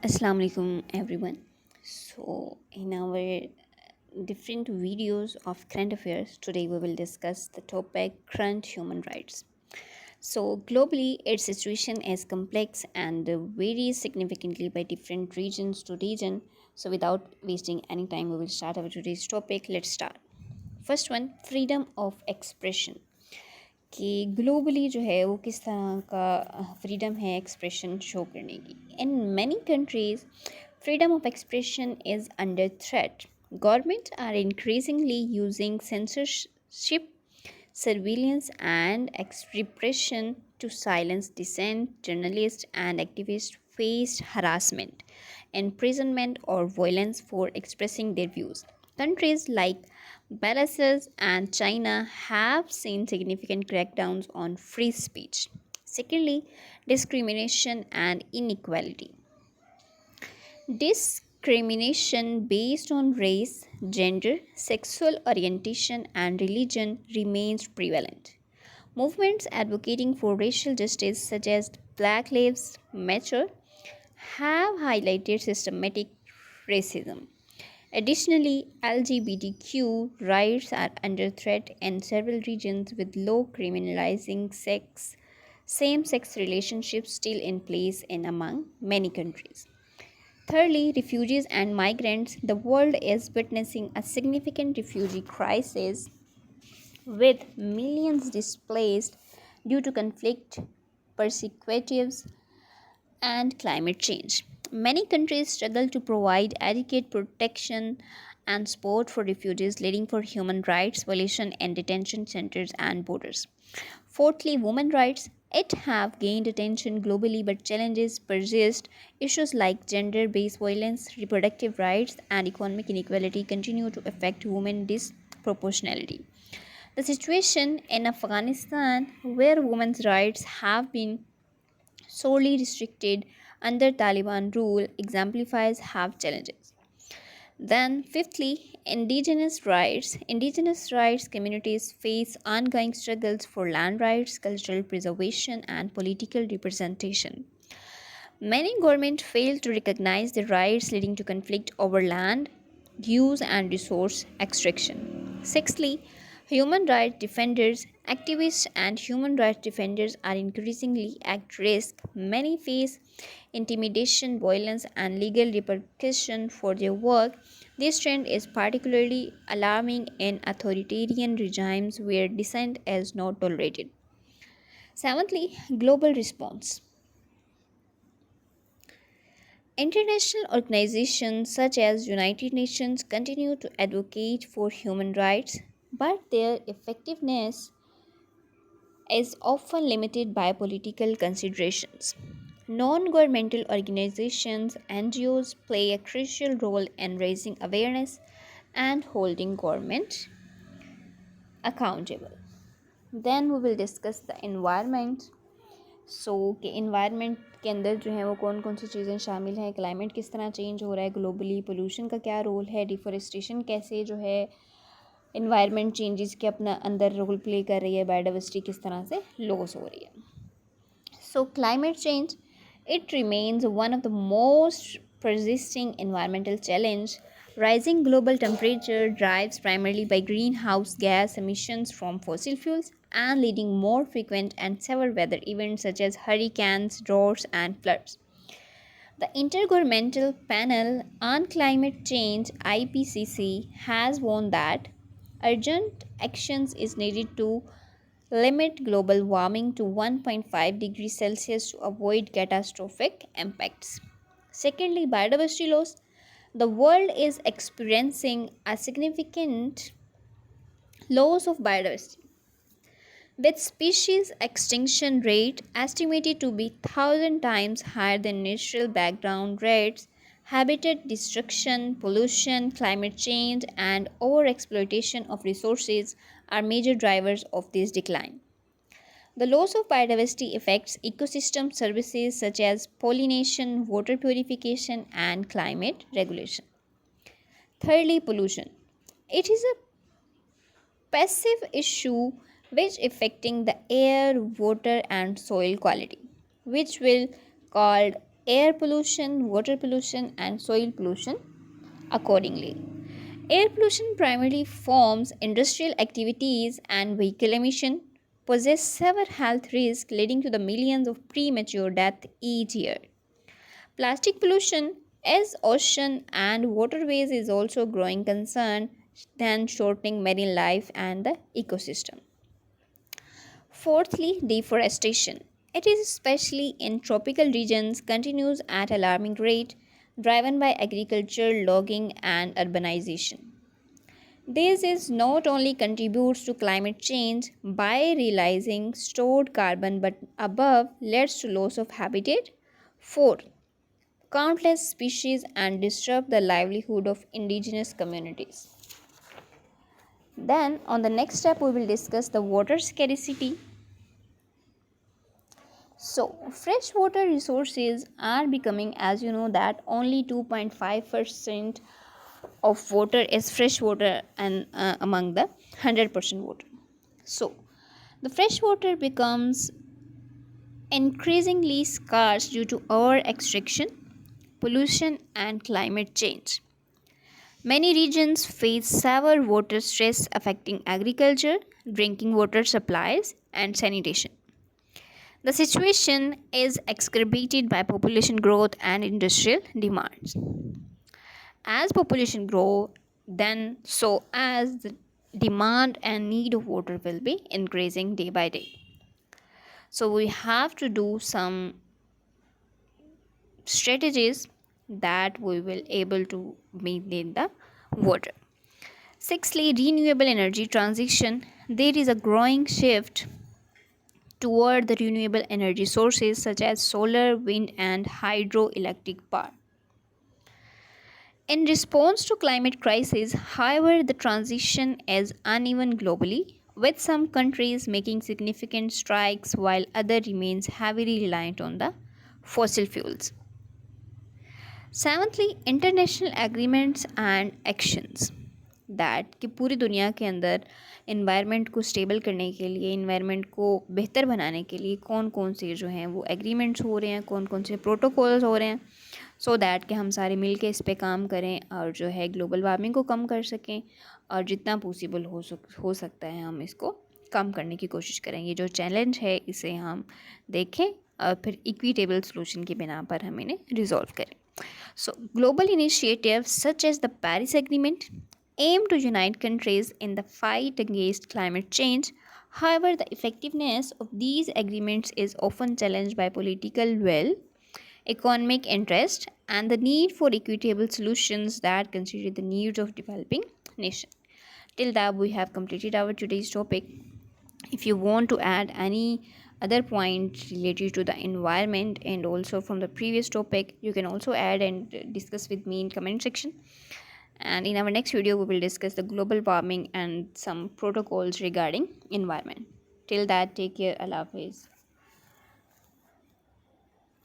Assalamu alaikum everyone. So in our different videos of current affairs, today we will discuss the topic current human rights. So globally, its situation is complex and varies significantly by different regions to region. So without wasting any time, we will start our today's topic. Let's start. First one, freedom of expression. कि globally जो है वो किस तरह का freedom है expression show करने की in many countries freedom of expression is under threat government are increasingly using censorship surveillance and repression to silence dissent, journalists and activists faced harassment, imprisonment, or violence for expressing their views. Countries like Belarus and China have seen significant crackdowns on free speech. Secondly, discrimination and inequality. Discrimination based on race, gender, sexual orientation, and religion remains prevalent. Movements advocating for racial justice, such as Black Lives Matter, have highlighted systematic racism. Additionally, LGBTQ rights are under threat in several regions with law criminalizing same sex relationships still in place in among many countries. Thirdly, refugees and migrants. The world is witnessing a significant refugee crisis with millions displaced due to conflict, persecutives, and climate change. Many countries struggle to provide adequate protection and support for refugees, leading for human rights violation in detention centers and borders. Fourthly, women rights. It have gained attention globally, but challenges persist. Issues like gender-based violence, reproductive rights, and economic inequality continue to affect women disproportionately. The situation in Afghanistan, where women's rights have been sorely restricted under Taliban rule, exemplifies have challenges. Then, fifthly, indigenous rights. Indigenous rights communities face ongoing struggles for land rights, cultural preservation, and political representation. Many governments fail to recognize the rights, leading to conflict over land use and resource extraction. Sixthly, human rights defenders, activists, and human rights defenders are increasingly at risk. Many face intimidation, violence, and legal repercussion for their work. This trend is particularly alarming in authoritarian regimes where dissent is not tolerated. Seventhly, global response. International organizations such as United Nations continue to advocate for human rights, but their effectiveness is often limited by political considerations. Non-governmental organizations (NGOs) play a crucial role in raising awareness and holding government accountable. Then we will discuss the environment. कि environment के अंदर जो है वो कौन कौन सी चीज़ें शामिल हैं, क्लाइमेट किस तरह चेंज हो रहा है ग्लोबली, पोल्यूशन का क्या रोल है, डिफॉरेस्टेशन कैसे जो है इन्वायरमेंट चेंजेस के अपना अंदर रोल प्ले कर रही है, बायोडाइवर्सिटी किस तरह से लॉस हो रही है. So climate change, it remains one of the most persisting environmental challenge. Rising global temperature drives primarily by greenhouse gas emissions from fossil fuels and leading more frequent and severe weather events such as hurricanes, droughts, and floods. The Intergovernmental Panel on Climate Change (IPCC) has warned that urgent actions is needed to limit global warming to 1.5 degrees Celsius to avoid catastrophic impacts. Secondly, biodiversity loss. The world is experiencing a significant loss of biodiversity, with species extinction rate estimated to be 1,000 times higher than natural background rates. Habitat destruction, pollution, climate change, and overexploitation of resources are major drivers of this decline. The loss of biodiversity affects ecosystem services such as pollination, water purification, and climate regulation. Thirdly, pollution. It is a passive issue which affecting the air, water, and soil quality, which will called air pollution, water pollution, and soil pollution accordingly. Air pollution primarily forms industrial activities and vehicle emission, possess severe health risks leading to the millions of premature deaths each year. Plastic pollution as ocean and waterways is also a growing concern than shortening marine life and the ecosystem. Fourthly, deforestation. It is especially in tropical regions continues at alarming rate driven by agriculture, logging and urbanization. This is not only contributes to climate change by releasing stored carbon but above leads to loss of habitat. 4. Countless species and disrupt the livelihood of indigenous communities. Then on the next step we will discuss the water scarcity. So freshwater resources are becoming, as you know, that only 2.5% of water is fresh water and among the 100% water. So the fresh water becomes increasingly scarce due to over extraction, pollution and climate change. Many regions face severe water stress affecting agriculture, drinking water supplies and sanitation. The situation is exacerbated by population growth and industrial demands. As population grow, then so as the demand and need of water will be increasing day by day. So we have to do some strategies that we will able to maintain the water. Sixthly, renewable energy transition. There is a growing shift toward the renewable energy sources such as solar, wind, and hydroelectric power. In response to climate crisis, however, the transition is uneven globally, with some countries making significant strides while others remains heavily reliant on the fossil fuels. Seventhly international agreements and actions that कि पूरी दुनिया के अंदर environment को stable करने के लिए, environment को बेहतर बनाने के लिए कौन कौन से जो हैं वो एग्रीमेंट्स हो रहे हैं, कौन कौन से प्रोटोकॉल्स हो रहे हैं, सो दैट कि हम सारे मिल के इस पर काम करें और जो है ग्लोबल वार्मिंग को कम कर सकें और जितना पॉसिबल हो सकता है हम इसको कम करने की कोशिश करेंगे। जो चैलेंज है इसे हम देखें और फिर इक्विटेबल सोल्यूशन की बिना पर हम इन्हें रिजॉल्व करें। So, global initiatives such as the Paris Agreement aim to unite countries in the fight against climate change. However, the effectiveness of these agreements is often challenged by political will, economic interest, and the need for equitable solutions that consider the needs of developing nations. Till that, we have completed our today's topic. If you want to add any other point related to the environment and also from the previous topic, you can also add and discuss with me in comment section. And in our next video we will discuss the global warming and some protocols regarding environment. Till that, take care. Allah Hafiz.